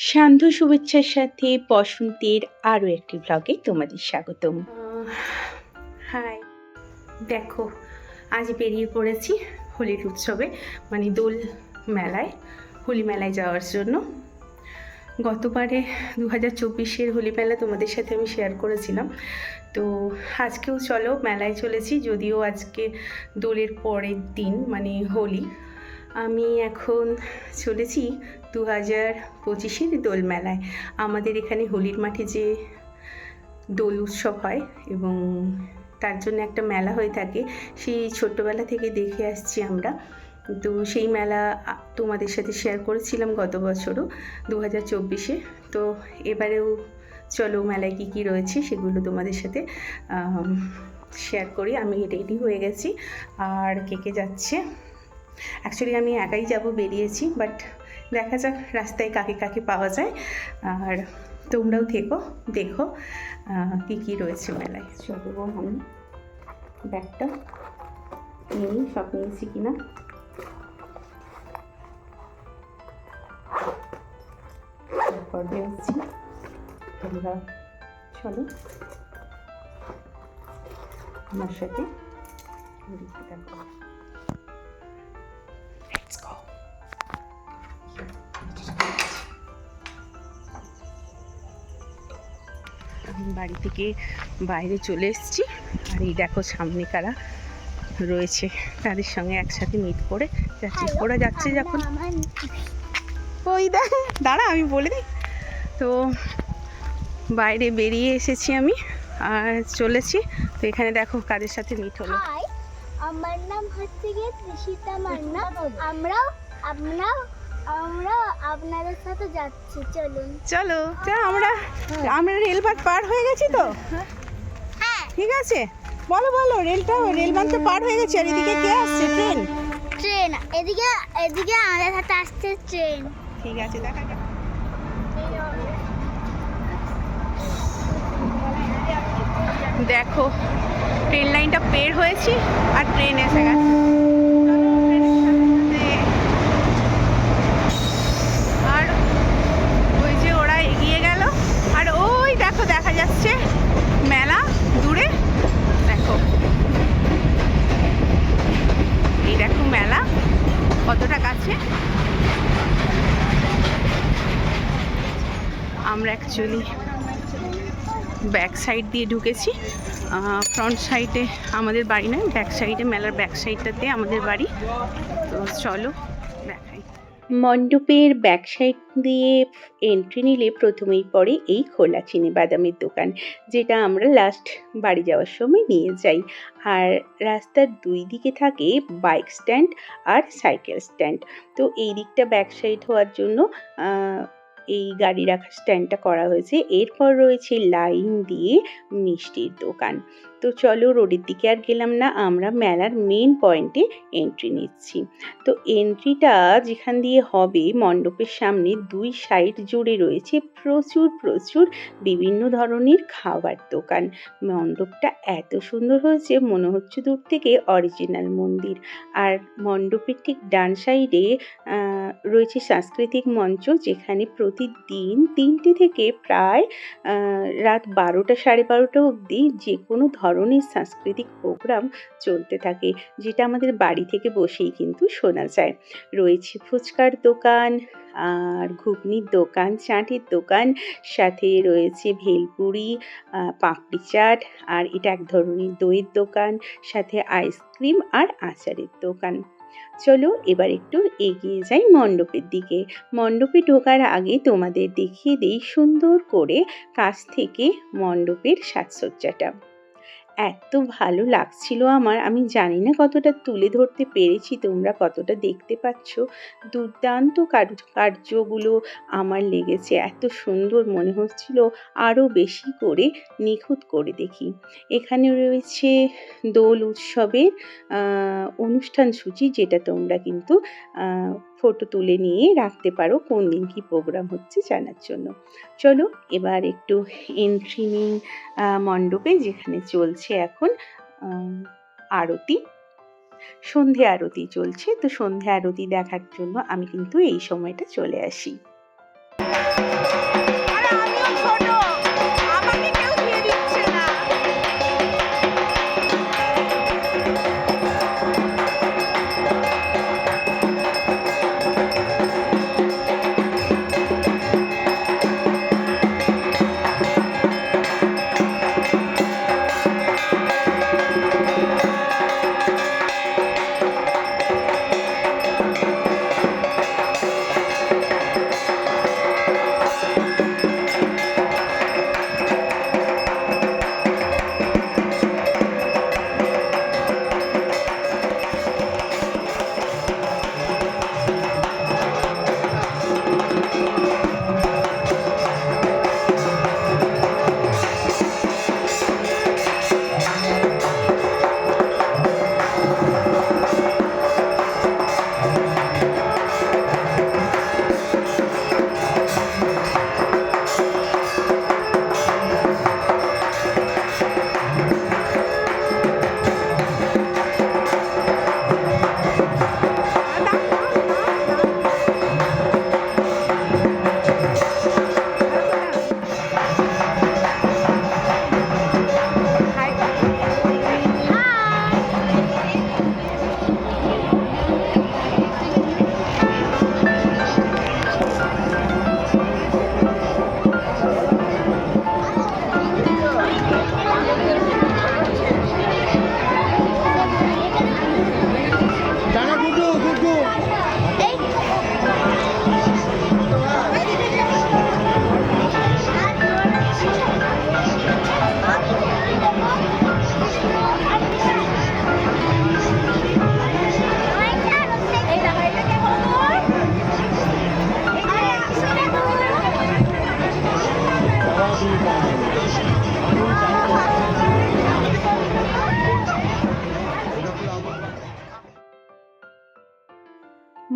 সান্ধ্য শুভেচ্ছার সাথে বসন্তের আরও একটি ব্লগে তোমাদের স্বাগতম। হাই, দেখো আজ বেরিয়ে পড়েছি হোলির উৎসবে, মানে দোল মেলায়, হোলি মেলায় যাওয়ার জন্য। গতবারে 2024-এর হোলি মেলা তোমাদের সাথে আমি শেয়ার করেছিলাম, তো আজকেও চলো মেলায় চলেছি। যদিও আজকে দোলের পরের দিন, মানে হোলি। আমি এখন চলেছি 2025-এর দোল মেলায়। আমাদের এখানে হোলির মাঠে যে দোল উৎসব হয় এবং তার জন্য একটা মেলা হয়ে থাকে, সেই ছোট্টবেলা থেকে দেখে আসছি আমরা। তো সেই মেলা তোমাদের সাথে শেয়ার করেছিলাম গত বছরও 2024-এ। তো এবারেও চলো মেলায় কী কী রয়েছে সেগুলো তোমাদের সাথে শেয়ার করি। আমি রেডি হয়ে গেছি আর কে যাচ্ছে। অ্যাকচুয়ালি আমি একাই যাব, বেরিয়েছি, বাট দেখা যাক রাস্তায় কাকে কাকে পাওয়া যায়। আর তোমরাও থেকো, দেখো কী কী রয়েছে মেলায়। চলবো আমি ব্যাগটা নিই, সব নিয়েছি কিনা। তারপর বেরোচ্ছি, তোমরা চলো আমার সাথে। বাড়ি থেকে বাইরে চলে এসেছি, আর এই দেখো সামনে কারা রয়েছে, তাদের সঙ্গে একসাথে মিট করে যাচ্ছি। ওরা যাচ্ছে যখন, ওই দাঁড়া আমি বলে দিই। তো বাইরে বেরিয়ে এসেছি আমি আর চলেছি। তো এখানে দেখো কাদের সাথে মিট হলো। আমার নাম হচ্ছে গিয়ে তৃষিতা মান্না। আমরা আপনাদের সাথে যাচ্ছি, চলুন। চলো আমরা রেলপথ পার হয়ে গেছি তো। ঠিক আছে, বলো রেলপথ তো পার হয়ে গেছে। আর এদিকে কে আসছে? ট্রেন এদিকে আমাদের সাথে আসছে ট্রেন। ঠিক আছে, দেখা যাক। দেখো ট্রেন লাইনটা পের হয়েছি আর ট্রেন এসে গেছে। আর ওই যে ওরা এগিয়ে গেল, আর ওই দেখো দেখা যাচ্ছে মেলা দূরে। দেখো এই দেখো মেলা কতটা কাছে। আমরা অ্যাকচুয়ালি ব্যাক সাইড দিয়ে ঢুকেছি। ফ্রন্ট সাইডে আমাদের বাড়ি নয়, ব্যাক সাইডে, মেলার ব্যাক সাইডটাতে আমাদের বাড়ি। তো চলো দেখাই। মণ্ডপের ব্যাক সাইড দিয়ে এন্ট্রি নিলে প্রথমেই পড়ে এই খোলা চিনি বাদামের দোকান, যেটা আমরা লাস্ট বাড়ি যাওয়ার সময় নিয়ে যাই। আর রাস্তার দুই দিকে থাকে বাইক স্ট্যান্ড আর সাইকেল স্ট্যান্ড। তো এই দিকটা ব্যাক সাইড হওয়ার জন্য এই গাড়ি রাখার স্ট্যান্ডটা করা হয়েছে। এরপর রয়েছে লাইন দিয়ে মিষ্টির দোকান। তো চলো রোডের দিকে আর গেলাম না, আমরা মেলার মেন পয়েন্টে এন্ট্রি নিচ্ছি। তো এন্ট্রিটা যেখান দিয়ে হবে, মণ্ডপের সামনে দুই সাইড জুড়ে রয়েছে প্রচুর বিভিন্ন ধরনের খাবার দোকান। মণ্ডপটা এত সুন্দর হয়েছে, মনে হচ্ছে দূর থেকে অরিজিনাল মন্দির। আর মণ্ডপের ঠিক ডান সাইডে রয়েছে সাংস্কৃতিক মঞ্চ, যেখানে প্রতিদিন 3টে থেকে প্রায় রাত 12টা 12:30 অবধি যে কোনো ধরনের সাংস্কৃতিক প্রোগ্রাম চলতে থাকে, যেটা আমাদের বাড়ি থেকে বসেই কিন্তু শোনা যায়। রয়েছে ফুচকার দোকান আর ঘুগনির দোকান, চাটের দোকান, সাথে রয়েছে ভেলপুরি, পাপড়ি চাট, আর এটা এক ধরনের দইয়ের দোকান, সাথে আইসক্রিম আর আচারের দোকান। চলো এবার একটু এগিয়ে যাই মণ্ডপের দিকে। মণ্ডপে ঢোকার আগে তোমাদের দেখিয়ে দেই সুন্দর করে কাছ থেকে মণ্ডপের সাজসজ্জাটা। এত ভালো লাগছিল আমার, আমি জানি না কতটা তুলে ধরতে পেরেছি, তোমরা কতটা দেখতে পাচ্ছ। দুর্দান্ত কার্যগুলো আমার লেগেছে, এত সুন্দর মনে হচ্ছিল আরও বেশি করে নিখুঁত করে দেখি। এখানে রয়েছে দোল উৎসবের অনুষ্ঠান সূচি, যেটা তোমরা কিন্তু ফটো তুলে নিয়ে রাখতে পারো কোন দিন কী প্রোগ্রাম হচ্ছে জানার জন্য। চলো এবার একটু এন্ট্রি নিই মণ্ডপে, যেখানে চলছে এখন আরতি, সন্ধে আরতি চলছে। তো সন্ধে আরতি দেখার জন্য আমি কিন্তু এই সময়টা চলে আসি।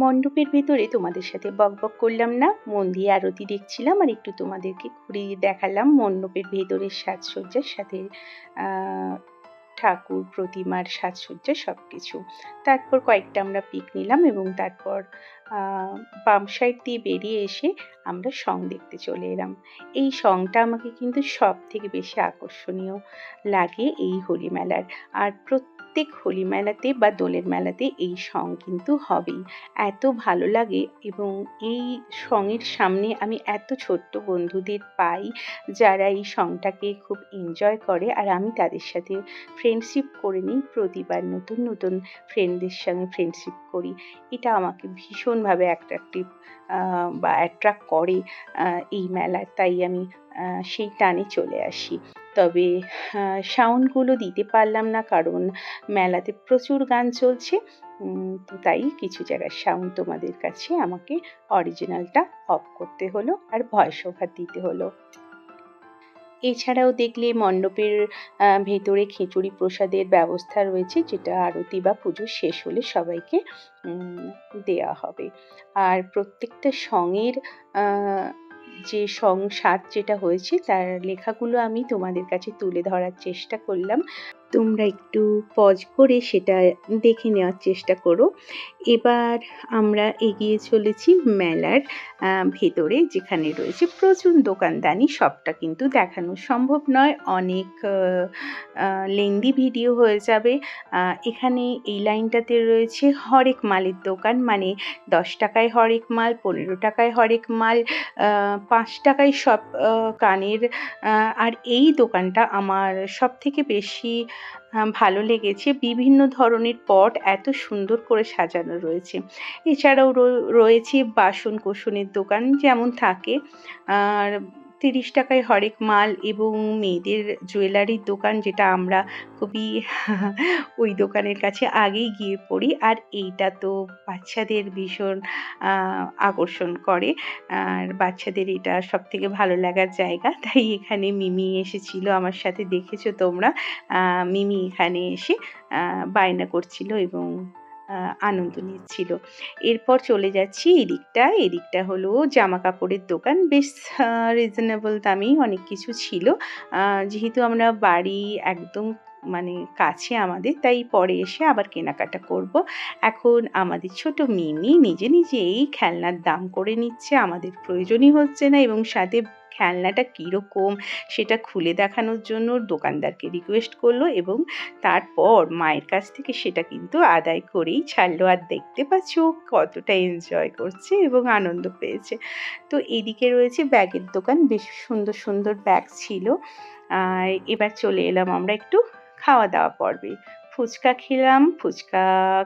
মণ্ডপের ভেতরে তোমাদের সাথে বকবক করলাম না, মন দিয়ে আরতি দেখছিলাম আর একটু তোমাদেরকে ঘুরিয়ে দেখালাম মণ্ডপের ভেতরের সাজসজ্জার সাথে ঠাকুর প্রতিমার সাজসজ্জা সব কিছু। তারপর কয়েকটা আমরা পিক নিলাম এবং তারপর বাম সাইড দিয়ে বেরিয়ে এসে আমরা সং দেখতে চলে এলাম। এই সংটা আমাকে কিন্তু সব থেকে বেশি আকর্ষণীয় লাগে এই হোলি মেলার। আর প্রত্যেক হোলি মেলাতে বা দোলের মেলাতে এই সং কিন্তু হবেই, এত ভালো লাগে। এবং এই সঙের সামনে আমি এত ছোট্ট বন্ধুদের পাই যারা এই সংটাকে খুব এনজয় করে, আর আমি তাদের সাথে ফ্রেন্ডশিপ করে নিই। প্রতিবার নতুন নতুন ফ্রেন্ডদের সঙ্গে ফ্রেন্ডশিপ করি। এটা আমাকে ভীষণভাবে অ্যাট্রাক্টিভ বা অ্যাট্রাক্ট করে এই মেলার, তাই আমি সেই টানে চলে আসি। তবে সাউন্ডগুলো দিতে পারলাম না কারণ মেলাতে প্রচুর গান চলছে, তো তাই কিছু জায়গার সাউন্ড তোমাদের কাছে আমাকে অরিজিনালটা অফ করতে হলো আর ভয়েস ওভার দিতে হলো। এছাড়াও দেখলে মণ্ডপের ভেতরে খিচুড়ি প্রসাদের ব্যবস্থা রয়েছে, যেটা আরতি বা পুজো শেষ হলে সবাইকে দেয়া হবে। আর প্রত্যেকটা সঙের যে সং সাজ যেটা হয়েছে তার লেখাগুলো আমি তোমাদের কাছে তুলে ধরার চেষ্টা করলাম, তোমরা একটু পজ করে সেটা দেখে নেওয়ার চেষ্টা করো। এবার আমরা এগিয়ে চলেছি মেলার ভেতরে, যেখানে রয়েছে প্রচুর দোকানদানি। সবটা কিন্তু দেখানো সম্ভব নয়, অনেক লেন্দি ভিডিও হয়ে যাবে। এখানে এই লাইনটাতে রয়েছে হরেক মালের দোকান, মানে 10 টাকায় হরেক মাল, 15 টাকায় হরেক মাল, 5 টাকায় সব কানের। আর এই দোকানটা আমার সব থেকে বেশি ভালো লেগেছে, বিভিন্ন ধরনের পট এত সুন্দর করে সাজানো রয়েছে। এছাড়াও রয়েছে বাসন কোসনের দোকান যেমন থাকে, আর 30 টাকায় হরেক মাল এবং মেয়েদের জুয়েলারির দোকান, যেটা আমরা খুবই ওই দোকানের কাছে আগেই গিয়ে পড়ি। আর এইটা তো বাচ্চাদের ভীষণ আকর্ষণ করে, আর বাচ্চাদের এটা সব থেকে ভালো লাগার জায়গা। তাই এখানে মিমি এসেছিল আমার সাথে, দেখেছো তোমরা। মিমি এখানে এসে বায়না করছিল এবং আনন্দ নিচ্ছিল। এরপর চলে যাচ্ছি এদিকটা হলো জামা কাপড়ের দোকান, বেশ রিজনেবল দামেই অনেক কিছু ছিল। যেহেতু আমরা বাড়ি একদম মানে কাছে আমাদের, তাই পরে এসে আবার কেনাকাটা করব। এখন আমাদের ছোট মিমি নিজে নিজেই খেলনার দাম করে নিচ্ছে, আমাদের প্রয়োজনই হচ্ছে না, এবং সাথে খেলনাটা কীরকম সেটা খুলে দেখানোর জন্য দোকানদারকে রিকোয়েস্ট করলো এবং তারপর মায়ের কাছ থেকে সেটা কিন্তু আদায় করেই ছাড়লো। আর দেখতে পাচ্ছ কতটা এনজয় করছে এবং আনন্দ পেয়েছে। তো এদিকে রয়েছে ব্যাগের দোকান, বেশ সুন্দর সুন্দর ব্যাগ ছিল। আর এবার চলে এলাম আমরা একটু খাওয়া দাওয়া পর্বে। ফুচকা খেলাম, ফুচকা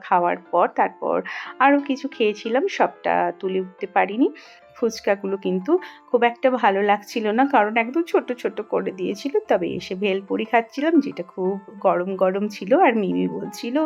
খাওয়ার পর তারপর আরও কিছু খেয়েছিলাম, সবটা তুলে উঠতে পারিনি। ফুচকাগুলো কিন্তু খুব একটা ভালো লাগছিল না, কারণ একদম ছোট ছোট করে দিয়েছিল। তবে এসে ভেলপুরি খাচ্ছিলাম, যেটা খুব গরম গরম ছিল। আর মিমি বলছিল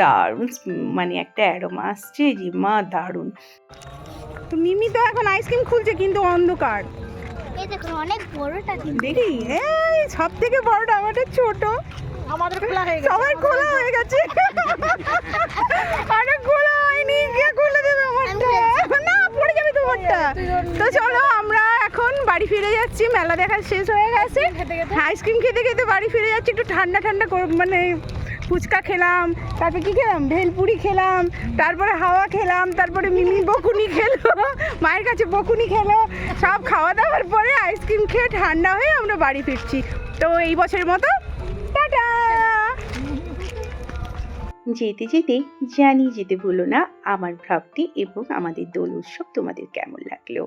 দারুণ, মানে একটা অ্যারোমা আসছে, যে মা দারুণ। তো মিমি তো এখন আইসক্রিম খুলছে কিন্তু অন্ধকার। এই দেখুন অনেক বড়টা, দেখি এই সব থেকে বড়টা আমাদের ছোট, আমাদের খোলা হয়ে গেছে, সবার খোলা হয়ে গেছে। আরে খোলা হয়নি, কে খুলে দেবে আমারটা? না, পড়ে যাবে তোমারটা। তো চলো আমরা এখন বাড়ি ফিরে যাচ্ছি, মেলা দেখা শেষ হয়ে গেছে। আইসক্রিম খেতে খেতে বাড়ি ফিরে যাচ্ছি, একটু ঠান্ডা ঠান্ডা মানে ফুচকা খেলাম, তারপরে কি খেলাম, ভেলপুরি খেলাম, তারপরে হাওয়া খেলাম, তারপরে মিমি বকুনি খেলো, মায়ের কাছে বকুনি খেলো। সব খাওয়া দাওয়ার পরে আইসক্রিম খেয়ে ঠান্ডা হয়ে আমরা বাড়ি ফিরছি। তো এই বছরের মতো টাটা। যেতে যেতে জানিয়ে যেতে ভুলো না আমার ভ্লগটি এবং আমাদের দোল উৎসব তোমাদের কেমন লাগলো।